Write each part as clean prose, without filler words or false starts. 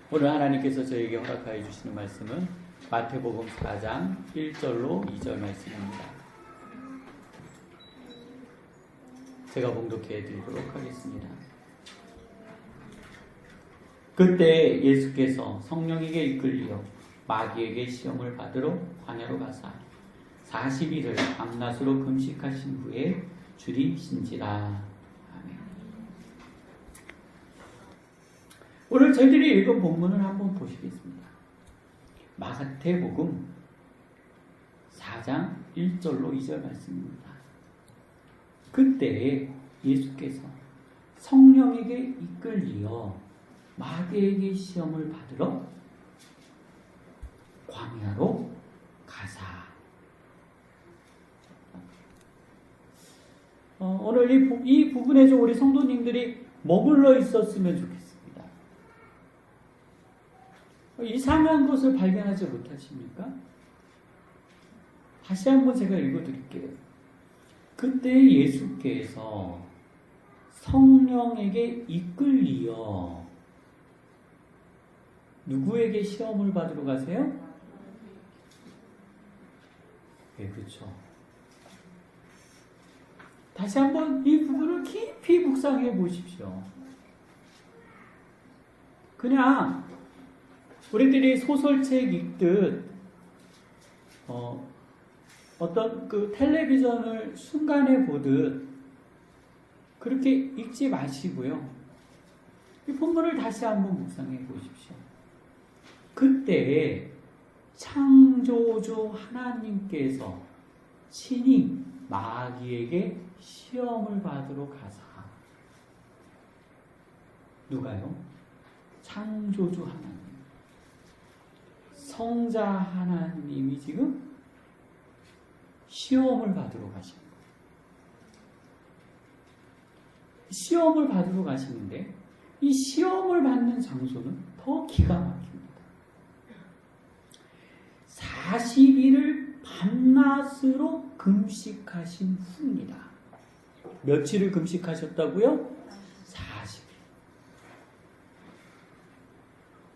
오늘 하나님께서 저에게 허락하여 주시는 말씀은 마태복음 4장 1절로 2절 말씀입니다. 제가 봉독해 드리도록 하겠습니다. 그때 예수께서 성령에게 이끌리어 마귀에게 시험을 받으러 광야로 가사 40일을 밤낮으로 금식하신 후에 줄이신지라. 아멘. 오늘 저희들이 읽은 본문을 한번 보시겠습니다. 마태복음 4장 1절로 2절 말씀입니다. 그때 예수께서 성령에게 이끌리어 마귀에게 시험을 받으러 광야로 가사. 오늘 이 부분에 좀 우리 성도님들이 머물러 있었으면 좋겠습니다. 이상한 것을 발견하지 못하십니까? 다시 한번 제가 읽어드릴게요. 그때 예수께서 성령에게 이끌리어 누구에게 시험을 받으러 가세요? 네, 그렇죠. 다시 한번 이 부분을 깊이 묵상해 보십시오. 그냥 우리들이 소설책 읽듯 어떤 그 텔레비전을 순간에 보듯 그렇게 읽지 마시고요. 이 본문을 다시 한번 묵상해 보십시오. 그때 창조주 하나님께서 친히 마귀에게 시험을 받으러 가사. 누가요? 창조주 하나님. 성자 하나님이 지금 시험을 받으러 가신 거예요. 시험을 받으러 가시는데 이 시험을 받는 장소는 더 기가 막힙니다. 40일을 밤낮으로 금식하신 후입니다. 며칠을 금식하셨다고요? 40일.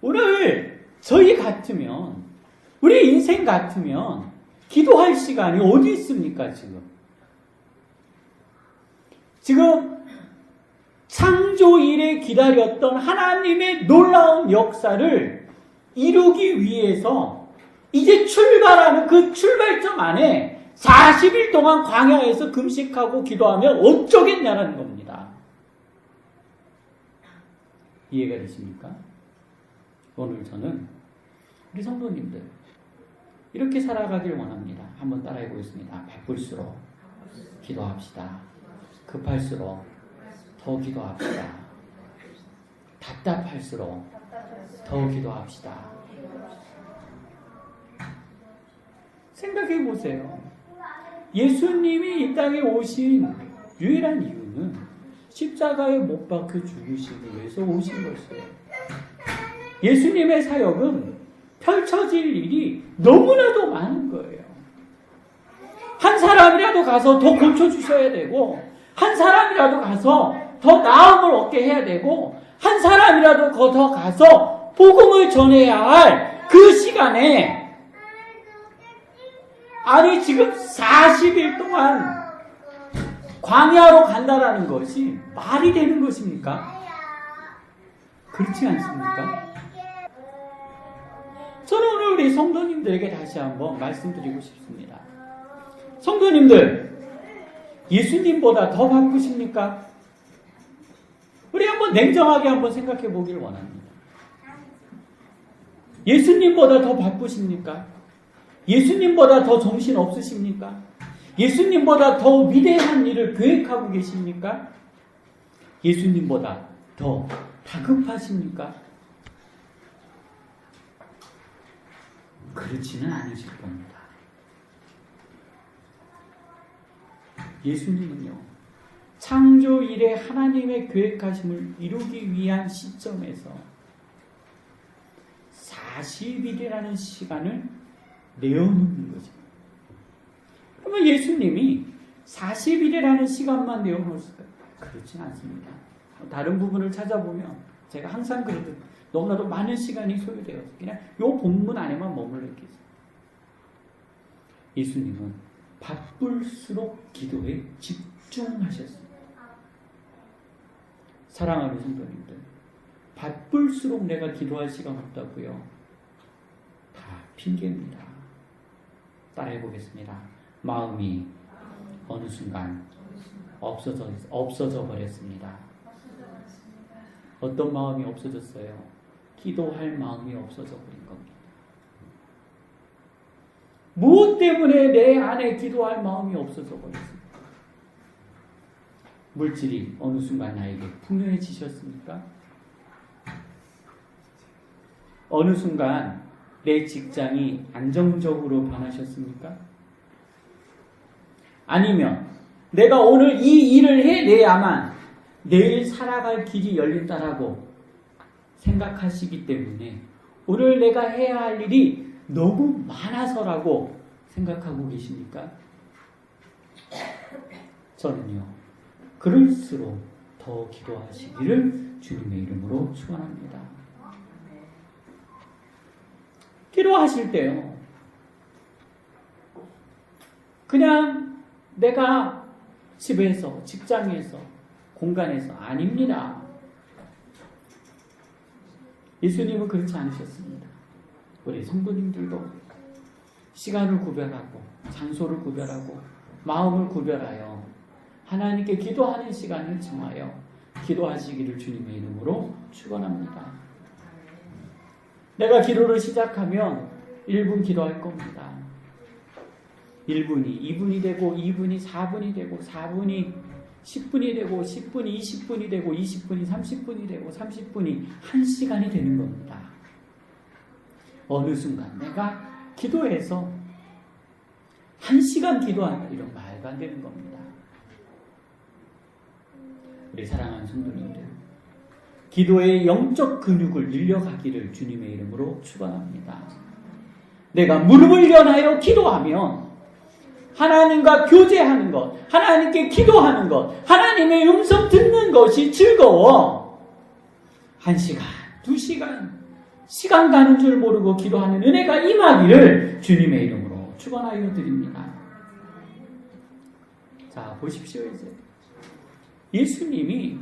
오늘 저희 같으면, 우리 인생 같으면 기도할 시간이 어디 있습니까, 지금 창조 이래 기다렸던 하나님의 놀라운 역사를 이루기 위해서 이제 출발하는 그 출발점 안에 40일 동안 광야에서 금식하고 기도하면 어쩌겠냐라는 겁니다. 이해가 되십니까? 오늘 저는 우리 성도님들 이렇게 살아가길 원합니다. 한번 따라해 보겠습니다. 바쁠수록 기도합시다. 급할수록 더 기도합시다. 답답할수록 더 기도합시다. 생각해 보세요. 예수님이 이 땅에 오신 유일한 이유는 십자가에 못 박혀 죽으시기 위해서 오신 것이에요. 예수님의 사역은 펼쳐질 일이 너무나도 많은 거예요. 한 사람이라도 가서 더 고쳐주셔야 되고, 한 사람이라도 가서 더 나음을 얻게 해야 되고, 한 사람이라도 더 가서 복음을 전해야 할 그 시간에 아니 지금 40일 동안 광야로 간다라는 것이 말이 되는 것입니까? 그렇지 않습니까? 저는 오늘 우리 성도님들에게 다시 한번 말씀드리고 싶습니다. 성도님들, 예수님보다 더 바쁘십니까? 우리 한번 냉정하게 한번 생각해 보길 원합니다. 예수님보다 더 바쁘십니까? 예수님보다 더 정신 없으십니까? 예수님보다 더 위대한 일을 계획하고 계십니까? 예수님보다 더 다급하십니까? 그렇지는 않으실 겁니다. 예수님은요, 창조 이래 하나님의 계획하심을 이루기 위한 시점에서 40일이라는 시간을 내어놓는 거죠. 그러면 예수님이 40일이라는 시간만 내어놓을까요? 그렇지 않습니다. 다른 부분을 찾아보면 제가 항상 그래도 너무나도 많은 시간이 소요되어서 그냥 요 본문 안에만 머물러 있겠어요. 예수님은 바쁠수록 기도에 집중하셨습니다. 사랑하는 성도님들, 바쁠수록 내가 기도할 시간 없다고요? 다 핑계입니다. 따라해보겠습니다. 마음이 어느 순간 없어져 버렸습니다. 어떤 마음이 없어졌어요? 기도할 마음이 없어져 버린 겁니다. 무엇 때문에 내 안에 기도할 마음이 없어져 버렸습니까? 물질이 어느 순간 나에게 풍요해지셨습니까? 어느 순간 내 직장이 안정적으로 변하셨습니까? 아니면 내가 오늘 이 일을 해내야만 내일 살아갈 길이 열린다라고 생각하시기 때문에 오늘 내가 해야 할 일이 너무 많아서라고 생각하고 계십니까? 저는요, 그럴수록 더 기도하시기를 주님의 이름으로 축원합니다. 기도하실 때요, 그냥 내가 집에서, 직장에서, 공간에서 아닙니다. 예수님은 그렇지 않으셨습니다. 우리 성도님들도 시간을 구별하고 장소를 구별하고 마음을 구별하여 하나님께 기도하는 시간을 정하여 기도하시기를 주님의 이름으로 축원합니다. 내가 기도를 시작하면 1분 기도할 겁니다. 1분이 2분이 되고 2분이 4분이 되고 4분이 10분이 되고 10분이 20분이 되고 20분이 30분이 되고 30분이 1시간이 되는 겁니다. 어느 순간 내가 기도해서 1시간 기도한다, 이런 말도 안 되는 겁니다. 우리 사랑하는 성도님들, 기도의 영적 근육을 늘려가기를 주님의 이름으로 축원합니다. 내가 무릎을 연하여 기도하면 하나님과 교제하는 것, 하나님께 기도하는 것, 하나님의 음성 듣는 것이 즐거워 1시간, 2시간 시간 가는 줄 모르고 기도하는 은혜가 임하기를 주님의 이름으로 축원하여 드립니다. 자, 보십시오. 이제 예수님이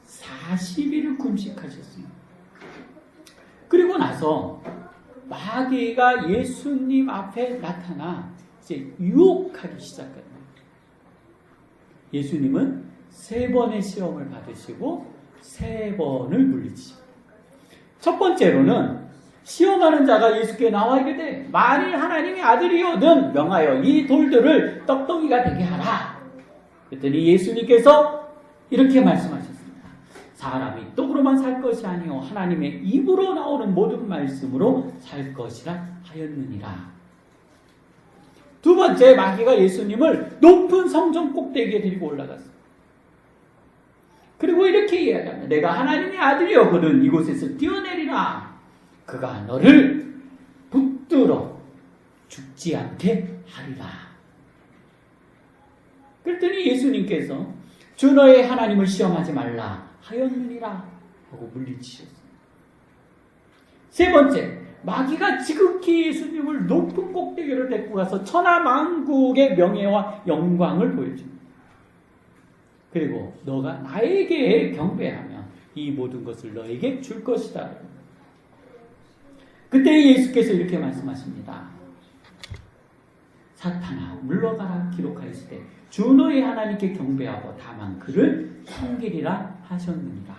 40일을 금식하셨습니다. 그리고 나서 마귀가 예수님 앞에 나타나 이제 유혹하기 시작합니다. 예수님은 3번의 시험을 받으시고 3번을 물리치십니다. 첫 번째로는 시험하는 자가 예수께 나와 이르되 만일 하나님의 아들이거든 명하여 이 돌들을 떡덩이가 되게 하라. 그랬더니 예수님께서 이렇게 말씀하셨습니다. 사람이 떡으로만 살 것이 아니요 하나님의 입으로 나오는 모든 말씀으로 살 것이라 하였느니라. 두 번째, 마귀가 예수님을 높은 성전 꼭대기에 데리고 올라갔습니다. 그리고 이렇게 이야기합니다. 내가 하나님의 아들이었거든 이곳에서 뛰어내리라. 그가 너를 붙들어 죽지 않게 하리라. 그랬더니 예수님께서 주 너의 하나님을 시험하지 말라 하였느니라 하고 물리치셨습니다. 세 번째, 마귀가 지극히 예수님을 높은 꼭대기로 데리고 가서 천하만국의 명예와 영광을 보여줍니다. 그리고 너가 나에게 경배하면 이 모든 것을 너에게 줄 것이다. 그때 예수께서 이렇게 말씀하십니다. 사탄아 물러가라 기록하였으되 주 너의 하나님께 경배하고 다만 그를 섬기리라 하셨느니라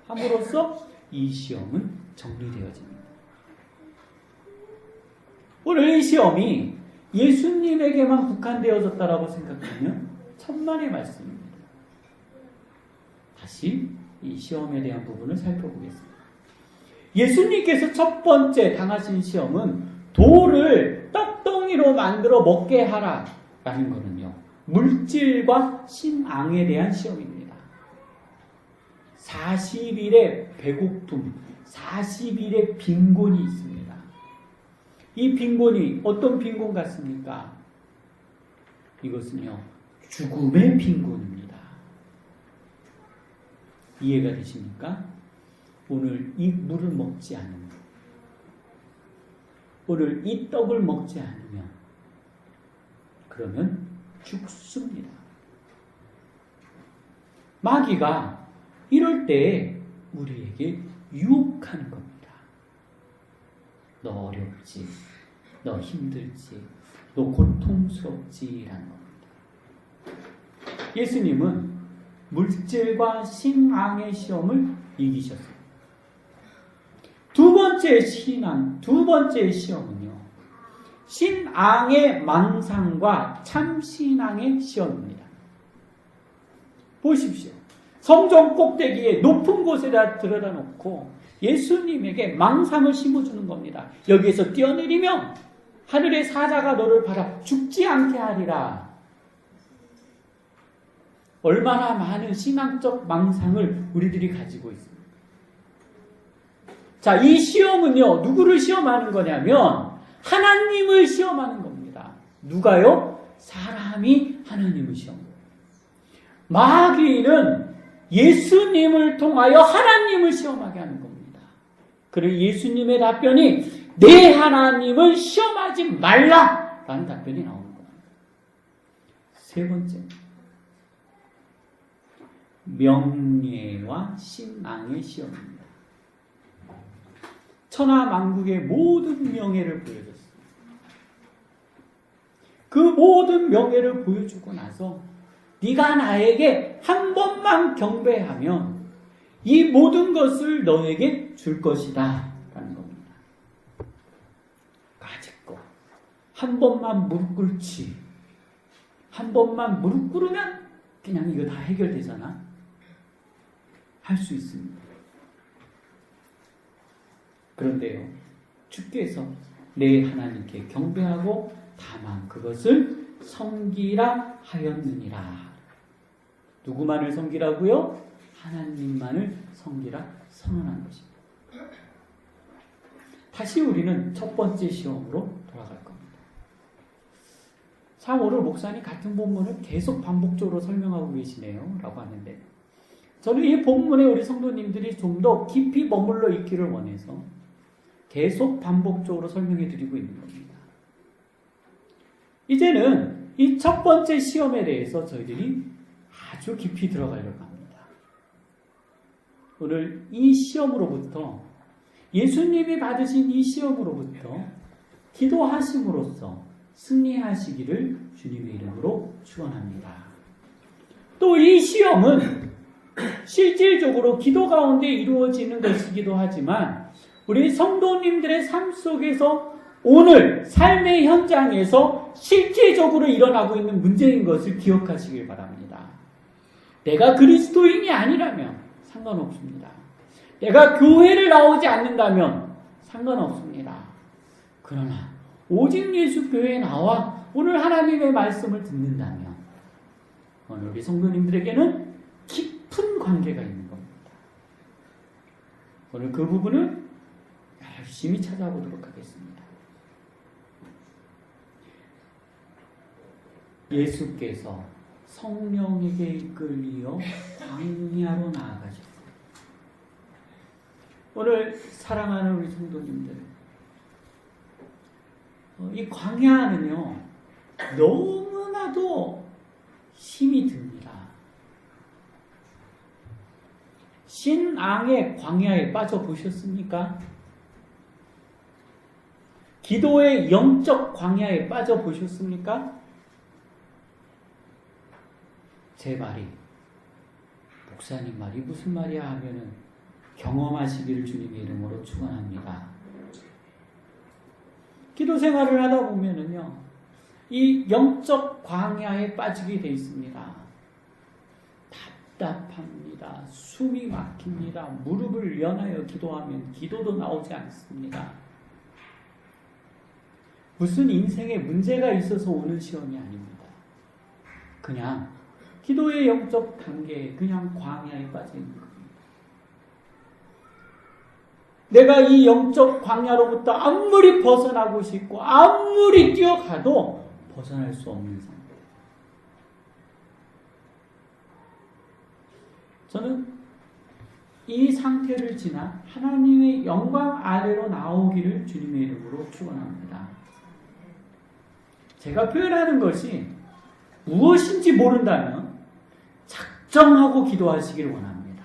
함으로써 이 시험은 정리되어집니다. 오늘 이 시험이 예수님에게만 국한되어졌다라고 생각하면 천만의 말씀입니다. 다시 이 시험에 대한 부분을 살펴보겠습니다. 예수님께서 첫 번째 당하신 시험은 돌을 떡덩이로 만들어 먹게 하라라는 것은요, 물질과 신앙에 대한 시험입니다. 40일의 배고픔, 40일의 빈곤이 있습니다. 이 빈곤이 어떤 빈곤 같습니까? 이것은요, 죽음의 빈곤입니다. 이해가 되십니까? 오늘 이 물을 먹지 않으면, 오늘 이 떡을 먹지 않으면, 그러면 죽습니다. 마귀가 이럴 때 우리에게 유혹하는 겁니다. 너 어렵지, 너 힘들지, 너 고통스럽지라는 겁니다. 예수님은 물질과 신앙의 시험을 이기셨어요. 두 번째 시험은요, 신앙의 망상과 참신앙의 시험입니다. 보십시오. 성전 꼭대기에 높은 곳에다 들여다 놓고 예수님에게 망상을 심어주는 겁니다. 여기에서 뛰어내리면 하늘의 사자가 너를 바라 죽지 않게 하리라. 얼마나 많은 신앙적 망상을 우리들이 가지고 있습니다. 자, 이 시험은요, 누구를 시험하는 거냐면 하나님을 시험하는 겁니다. 누가요? 사람이 하나님을 시험합니다. 마귀는 예수님을 통하여 하나님을 시험하게 하는 겁니다. 그리고 예수님의 답변이 내 하나님을 시험하지 말라라는 답변이 나오는 겁니다. 세 번째, 명예와 신앙의 시험입니다. 천하만국의 모든 명예를 보여줬습니다. 그 모든 명예를 보여주고 나서 네가 나에게 한 번만 경배하면 이 모든 것을 너에게 줄 것이다 라는 겁니다. 아직도 한 번만 무릎 꿇지, 한 번만 무릎 꿇으면 그냥 이거 다 해결되잖아. 할 수 있습니다. 그런데요, 주께서 내 하나님께 경배하고 다만 그것을 섬기라 하였느니라. 누구만을 섬기라고요? 하나님만을 섬기라 선언한 것입니다. 다시 우리는 첫 번째 시험으로 돌아갈 겁니다. 참 오늘 목사님 같은 본문을 계속 반복적으로 설명하고 계시네요 라고 하는데, 저는 이 본문에 우리 성도님들이 좀 더 깊이 머물러 있기를 원해서 계속 반복적으로 설명해 드리고 있는 겁니다. 이제는 이 첫 번째 시험에 대해서 저희들이 아주 깊이 들어가려고 합니다. 오늘 이 시험으로부터, 예수님이 받으신 이 시험으로부터 기도하심으로써 승리하시기를 주님의 이름으로 축원합니다. 또 이 시험은 실질적으로 기도 가운데 이루어지는 것이기도 하지만 우리 성도님들의 삶 속에서 오늘 삶의 현장에서 실제적으로 일어나고 있는 문제인 것을 기억하시길 바랍니다. 내가 그리스도인이 아니라면 상관없습니다. 내가 교회를 나오지 않는다면 상관없습니다. 그러나 오직 예수 교회에 나와 오늘 하나님의 말씀을 듣는다면 오늘 우리 성도님들에게는 깊은 관계가 있는 겁니다. 오늘 그 부분을 열심히 찾아보도록 하겠습니다. 예수께서 성령에게 이끌리어 광야로 나아가셨습니다. 오늘 사랑하는 우리 성도님들, 이 광야는요 너무나도 힘이 듭니다. 신앙의 광야에 빠져보셨습니까? 기도의 영적 광야에 빠져보셨습니까? 제 말이, 목사님 말이 무슨 말이야 하면은 경험하시기를 주님의 이름으로 축원합니다. 기도 생활을 하다 보면은요, 이 영적 광야에 빠지게 돼 있습니다. 답답합니다. 숨이 막힙니다. 무릎을 연하여 기도하면 기도도 나오지 않습니다. 무슨 인생에 문제가 있어서 오는 시험이 아닙니다. 그냥 기도의 영적 단계에 그냥 광야에 빠져 있는 겁니다. 내가 이 영적 광야로부터 아무리 벗어나고 싶고 아무리 뛰어가도 벗어날 수 없는 상태. 저는 이 상태를 지나 하나님의 영광 아래로 나오기를 주님의 이름으로 축원합니다. 제가 표현하는 것이 무엇인지 모른다면 작정하고 기도하시기를 원합니다.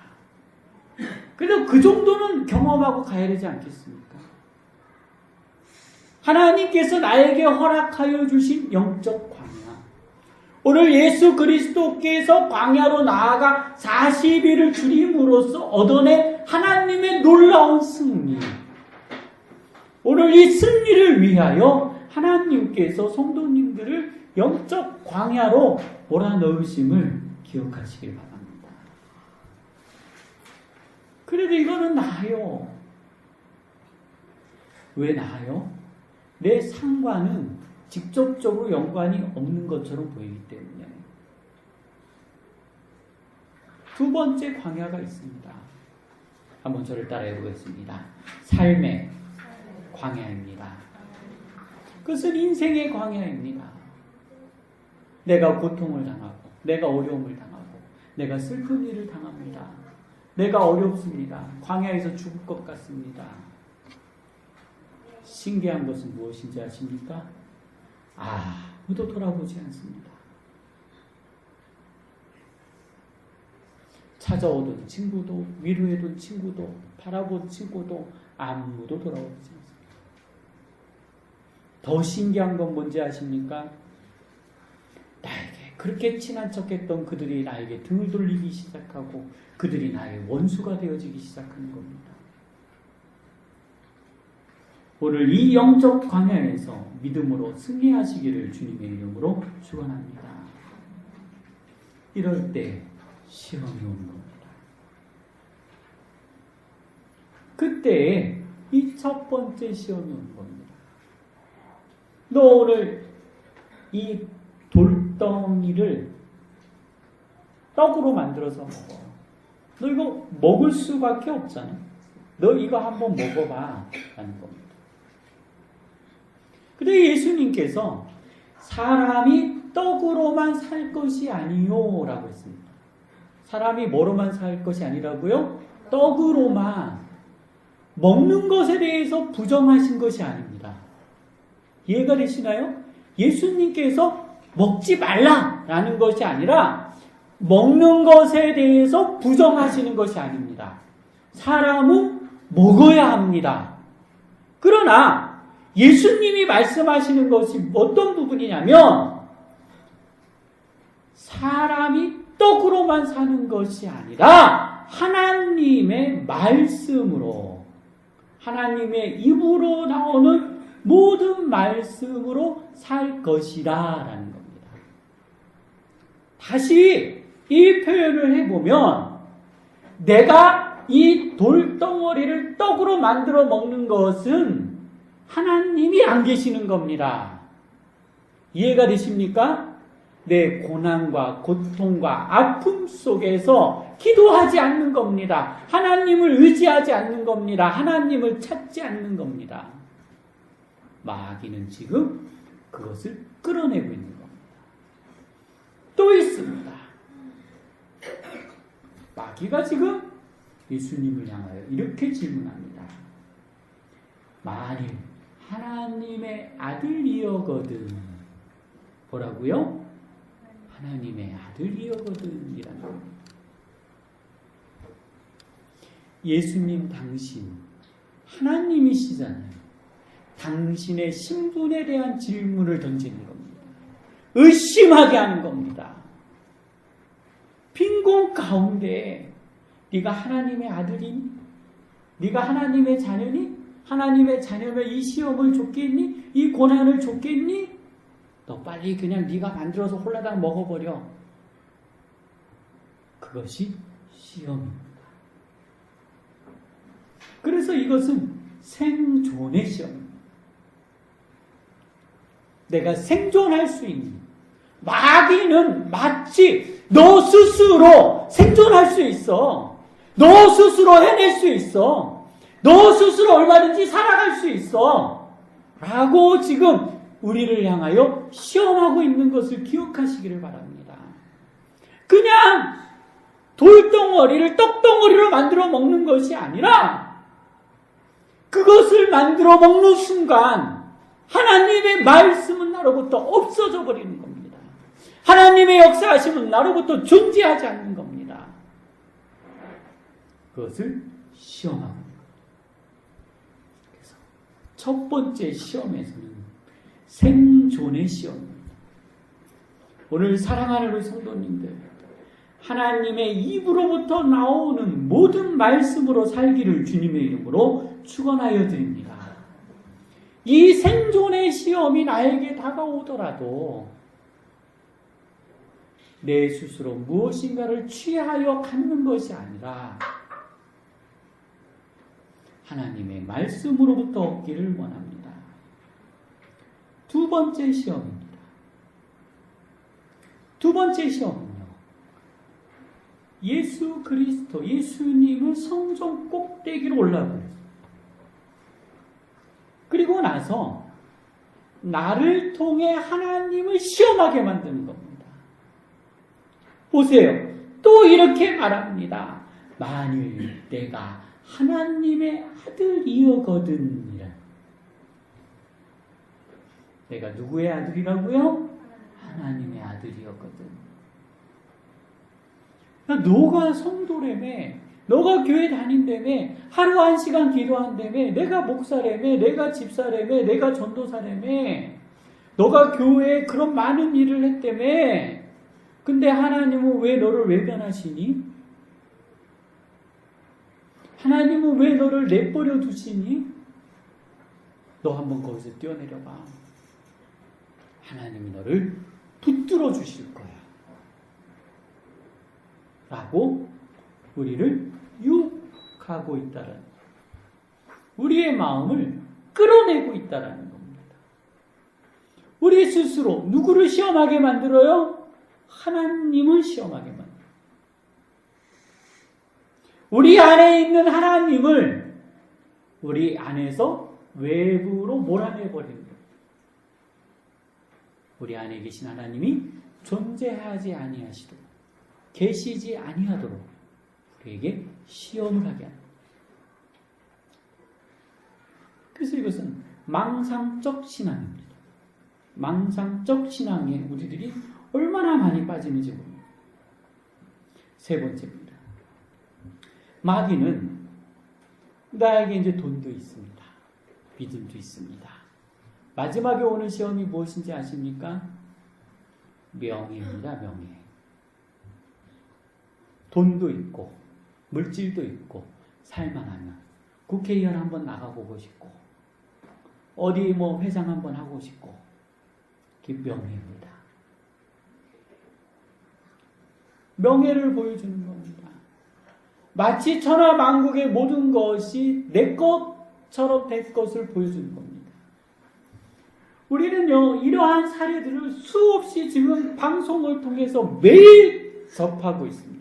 그래서 그 정도는 경험하고 가야 되지 않겠습니까? 하나님께서 나에게 허락하여 주신 영적 광야. 오늘 예수 그리스도께서 광야로 나아가 40일을 줄임으로써 얻어낸 하나님의 놀라운 승리. 오늘 이 승리를 위하여 하나님께서 성도님들을 영적 광야로 몰아넣으심을 기억하시길 바랍니다. 그래도 이거는 나아요. 왜 나아요? 내 상관은 직접적으로 연관이 없는 것처럼 보이기 때문에. 두 번째 광야가 있습니다. 한번 저를 따라해 보겠습니다. 삶의 광야입니다. 그것은 인생의 광야입니다. 내가 고통을 당하고, 내가 어려움을 당하고, 내가 슬픈 일을 당합니다. 내가 어렵습니다. 광야에서 죽을 것 같습니다. 신기한 것은 무엇인지 아십니까? 아무도 돌아보지 않습니다. 찾아오던 친구도, 위로해둔 친구도, 바라본 친구도 아무도 돌아보지 않습니다. 더 신기한 건 뭔지 아십니까? 나에게 그렇게 친한 척했던 그들이 나에게 등을 돌리기 시작하고 그들이 나의 원수가 되어지기 시작하는 겁니다. 오늘 이 영적 광야에서 믿음으로 승리하시기를 주님의 이름으로 축원합니다. 이럴 때 시험이 오는 겁니다. 그때 이 첫 번째 시험이 오는 겁니다. 너 오늘 이 돌덩이를 떡으로 만들어서 먹어. 너 이거 먹을 수밖에 없잖아. 너 이거 한번 먹어봐. 라는 겁니다. 근데 예수님께서 사람이 떡으로만 살 것이 아니요 라고 했습니다. 사람이 뭐로만 살 것이 아니라고요? 떡으로만. 먹는 것에 대해서 부정하신 것이 아닙니다. 이해가 되시나요? 예수님께서 먹지 말라라는 것이 아니라 먹는 것에 대해서 부정하시는 것이 아닙니다. 사람은 먹어야 합니다. 그러나 예수님이 말씀하시는 것이 어떤 부분이냐면 사람이 떡으로만 사는 것이 아니라 하나님의 말씀으로, 하나님의 입으로 나오는 모든 말씀으로 살 것이다 라는 겁니다. 다시 이 표현을 해보면 내가 이 돌덩어리를 떡으로 만들어 먹는 것은 하나님이 안 계시는 겁니다. 이해가 되십니까? 내 고난과 고통과 아픔 속에서 기도하지 않는 겁니다. 하나님을 의지하지 않는 겁니다. 하나님을 찾지 않는 겁니다. 마귀는 지금 그것을 끌어내고 있는 겁니다. 또 있습니다. 마귀가 지금 예수님을 향하여 이렇게 질문합니다. 만일 하나님의 아들이여거든, 뭐라고요? 하나님의 아들이여거든 이라는 겁니다. 예수님 당신 하나님이시잖아요. 당신의 신분에 대한 질문을 던지는 겁니다. 의심하게 하는 겁니다. 빈곤 가운데 네가 하나님의 아들이니? 네가 하나님의 자녀니? 하나님의 자녀면 이 시험을 줬겠니? 이 고난을 줬겠니? 너 빨리 그냥 네가 만들어서 홀라당 먹어버려. 그것이 시험입니다. 그래서 이것은 생존의 시험입니다. 내가 생존할 수 있는, 마귀는 마치 너 스스로 생존할 수 있어. 너 스스로 해낼 수 있어. 너 스스로 얼마든지 살아갈 수 있어. 라고 지금 우리를 향하여 시험하고 있는 것을 기억하시기를 바랍니다. 그냥 돌덩어리를 떡덩어리로 만들어 먹는 것이 아니라 그것을 만들어 먹는 순간 하나님의 말씀은 나로부터 없어져 버리는 겁니다. 하나님의 역사하심은 나로부터 존재하지 않는 겁니다. 그것을 시험하는 거예요. 그래서 첫 번째 시험에서는 생존의 시험입니다. 오늘 사랑하는 우리 성도님들, 하나님의 입으로부터 나오는 모든 말씀으로 살기를 주님의 이름으로 축원하여 드립니다. 이 생존의 시험이 나에게 다가오더라도 내 스스로 무엇인가를 취하여 갖는 것이 아니라 하나님의 말씀으로부터 얻기를 원합니다. 두 번째 시험입니다. 두 번째 시험은요, 예수 그리스도, 예수님을 성전 꼭대기로 올라가요. 그리고 나서 나를 통해 하나님을 시험하게 만드는 겁니다. 보세요. 또 이렇게 말합니다. 만일 내가 하나님의 아들이여거든. 내가 누구의 아들이라고요? 하나님의 아들이었거든. 너가 성도라며, 너가 교회 다닌다며, 하루 1시간 기도한다며, 내가 목사라며, 내가 집사라며, 내가 전도사라며, 너가 교회에 그런 많은 일을 했다며, 근데 하나님은 왜 너를 외면하시니? 하나님은 왜 너를 내버려 두시니? 너 한번 거기서 뛰어내려봐. 하나님이 너를 붙들어 주실 거야. 라고 우리를 유혹하고 있다는, 우리의 마음을 끌어내고 있다는 겁니다. 우리 스스로 누구를 시험하게 만들어요? 하나님을 시험하게 만들어요. 우리 안에 있는 하나님을 우리 안에서 외부로 몰아내버리는 거예요. 우리 안에 계신 하나님이 존재하지 아니하시도록, 계시지 아니하도록 우리에게 시험을 하게 합니다. 그래서 이것은 망상적 신앙입니다. 망상적 신앙에 우리들이 얼마나 많이 빠지는지 모릅니다. 세 번째입니다. 마귀는 나에게 이제 돈도 있습니다. 믿음도 있습니다. 마지막에 오는 시험이 무엇인지 아십니까? 명예입니다. 명예. 돈도 있고 물질도 있고 살만하면 국회의원 한번 나가보고 싶고 어디 뭐 회장 한번 하고 싶고, 그게 명예입니다. 명예를 보여주는 겁니다. 마치 천하만국의 모든 것이 내 것처럼 될 것을 보여주는 겁니다. 우리는요, 이러한 사례들을 수없이 지금 방송을 통해서 매일 접하고 있습니다.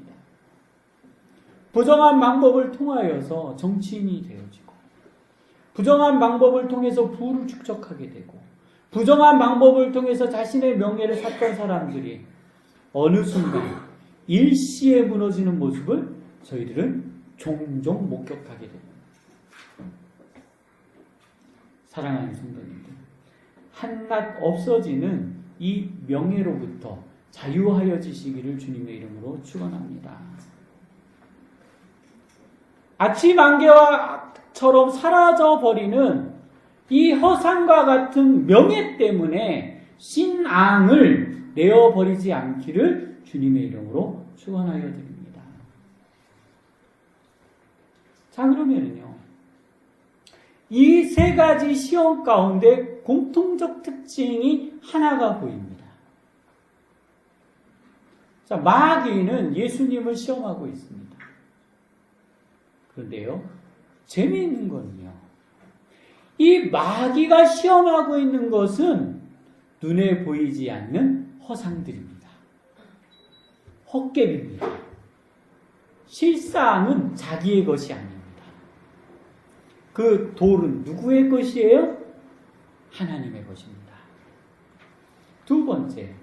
부정한 방법을 통하여서 정치인이 되어지고, 부정한 방법을 통해서 부를 축적하게 되고, 부정한 방법을 통해서 자신의 명예를 샀던 사람들이 어느 순간 일시에 무너지는 모습을 저희들은 종종 목격하게 됩니다. 사랑하는 성도님들, 한낱 없어지는 이 명예로부터 자유하여지시기를 주님의 이름으로 축원합니다. 아침 안개와처럼 사라져버리는 이 허상과 같은 명예 때문에 신앙을 내어버리지 않기를 주님의 이름으로 축원하여 드립니다. 자, 그러면은요, 이 세 가지 시험 가운데 공통적 특징이 하나가 보입니다. 자, 마귀는 예수님을 시험하고 있습니다. 그런데요, 재미있는 거는요, 이 마귀가 시험하고 있는 것은 눈에 보이지 않는 허상들입니다. 헛개입니다. 실상은 자기의 것이 아닙니다. 그 돌은 누구의 것이에요? 하나님의 것입니다. 두 번째,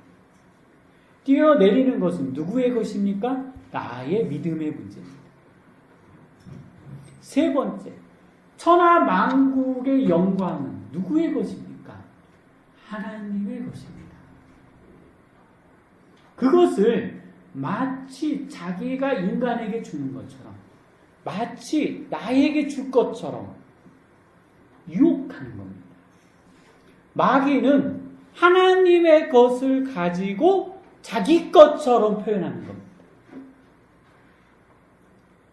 뛰어내리는 것은 누구의 것입니까? 나의 믿음의 문제입니다. 세 번째, 천하 만국의 영광은 누구의 것입니까? 하나님의 것입니다. 그것을 마치 자기가 인간에게 주는 것처럼, 마치 나에게 줄 것처럼 유혹하는 겁니다. 마귀는 하나님의 것을 가지고 자기 것처럼 표현하는 겁니다.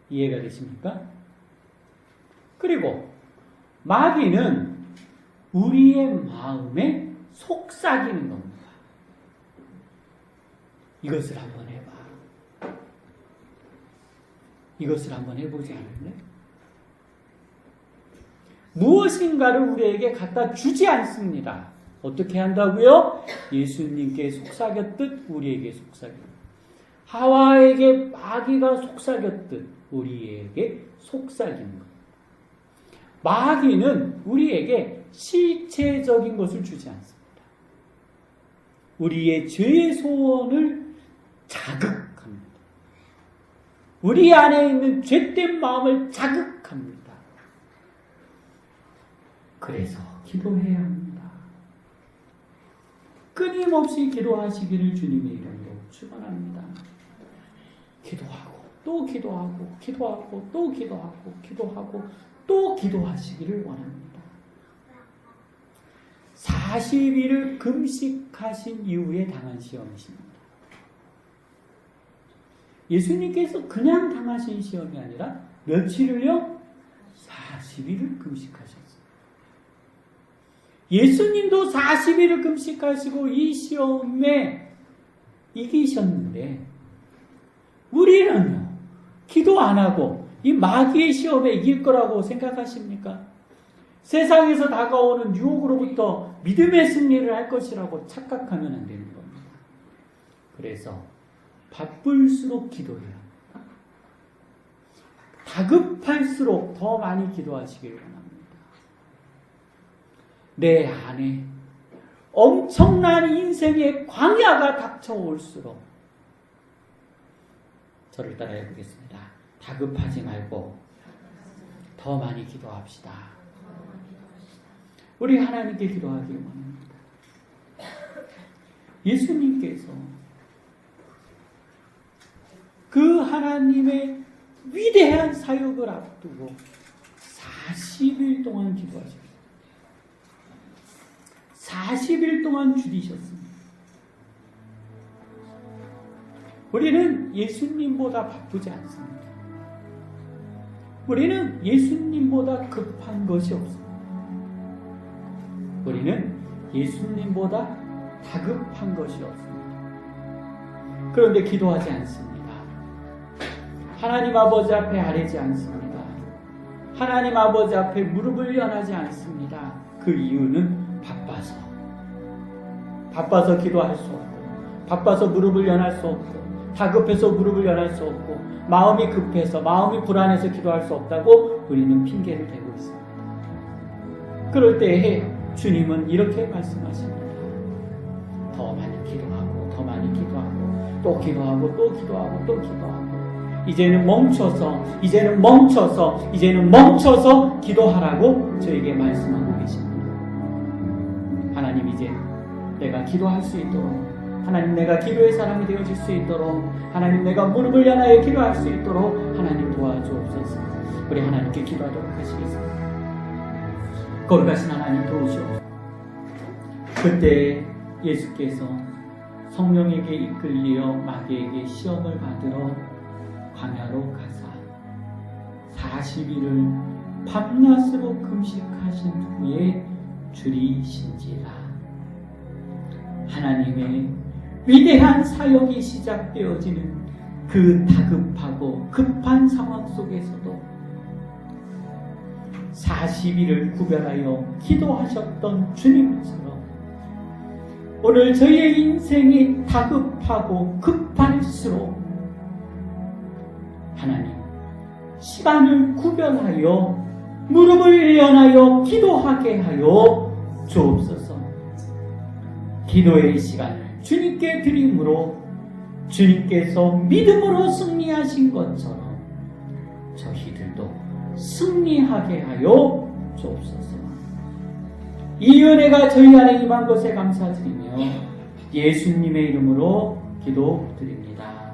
이해가 되십니까? 그리고 마귀는 우리의 마음에 속삭이는 겁니다. 이것을 한번 해봐. 이것을 한번 해보지 않을래? 무엇인가를 우리에게 갖다 주지 않습니다. 어떻게 한다고요? 예수님께 속삭였듯 우리에게 속삭입니다. 하와에게 마귀가 속삭였듯 우리에게 속삭이는 것. 마귀는 우리에게 실체적인 것을 주지 않습니다. 우리의 죄의 소원을 자극합니다. 우리 안에 있는 죄된 마음을 자극합니다. 그래서 기도해야 합니다. 끊임없이 기도하시기를 주님의 이름으로 축원합니다. 기도하고 또 기도하고 기도하고 또 기도하고 기도하고 또 기도하시기를 원합니다. 40일을 금식하신 이후에 당한 시험이십니다. 예수님께서 그냥 당하신 시험이 아니라 며칠을요? 40일을 금식하셨어요. 예수님도 40일을 금식하시고 이 시험에 이기셨는데 우리는요, 기도 안 하고 이 마귀의 시험에 이길 거라고 생각하십니까? 세상에서 다가오는 유혹으로부터 믿음의 승리를 할 것이라고 착각하면 안 되는 겁니다. 그래서 바쁠수록 기도해야 합니다. 다급할수록 더 많이 기도하시길 원합니다. 내 안에 엄청난 인생의 광야가 닥쳐올수록 저를 따라해 보겠습니다. 다급하지 말고 더 많이 기도합시다. 우리 하나님께 기도하길 원합니다. 예수님께서 그 하나님의 위대한 사역을 앞두고 40일 동안 기도하셨습니다. 40일 동안 줄이셨습니다. 우리는 예수님보다 바쁘지 않습니다. 우리는 예수님보다 급한 것이 없습니다. 우리는 예수님보다 다급한 것이 없습니다. 그런데 기도하지 않습니다. 하나님 아버지 앞에 아뢰지 않습니다. 하나님 아버지 앞에 무릎을 연하지 않습니다. 그 이유는 바빠서 기도할 수 없고, 바빠서 무릎을 연할 수 없고, 다급해서 무릎을 연할 수 없고, 마음이 급해서, 마음이 불안해서 기도할 수 없다고 우리는 핑계를 대고 있습니다. 그럴 때에 주님은 이렇게 말씀하십니다. 더 많이 기도하고, 더 많이 기도하고, 또 기도하고, 또 기도하고, 또 기도하고, 이제는 멈춰서 기도하라고 저에게 말씀하고 계십니다. 하나님, 이제 내가 기도할 수 있도록, 하나님 내가 기도의 사람이 되어질 수 있도록, 하나님 내가 무릎을 연하여 기도할 수 있도록 하나님 도와주옵소서. 우리 하나님께 기도하도록 하시겠습니다. 거룩하신 하나님 도우시옵소서. 그때 예수께서 성령에게 이끌리어 마귀에게 시험을 받으러 광야로 가사 40일을 밤낮으로 금식하신 후에 줄이신지라. 하나님의 위대한 사역이 시작되어지는 그 다급하고 급한 상황 속에서도 40일을 구별하여 기도하셨던 주님처럼 오늘 저희의 인생이 다급하고 급할수록 하나님 시간을 구별하여 무릎을 연하여 기도하게 하여 주옵소서. 기도의 시간을 주님께 드림으로 주님께서 믿음으로 승리하신 것처럼 저희들도 승리하게 하여 주옵소서. 이 은혜가 저희 안에 임한 것에 감사드리며 예수님의 이름으로 기도드립니다.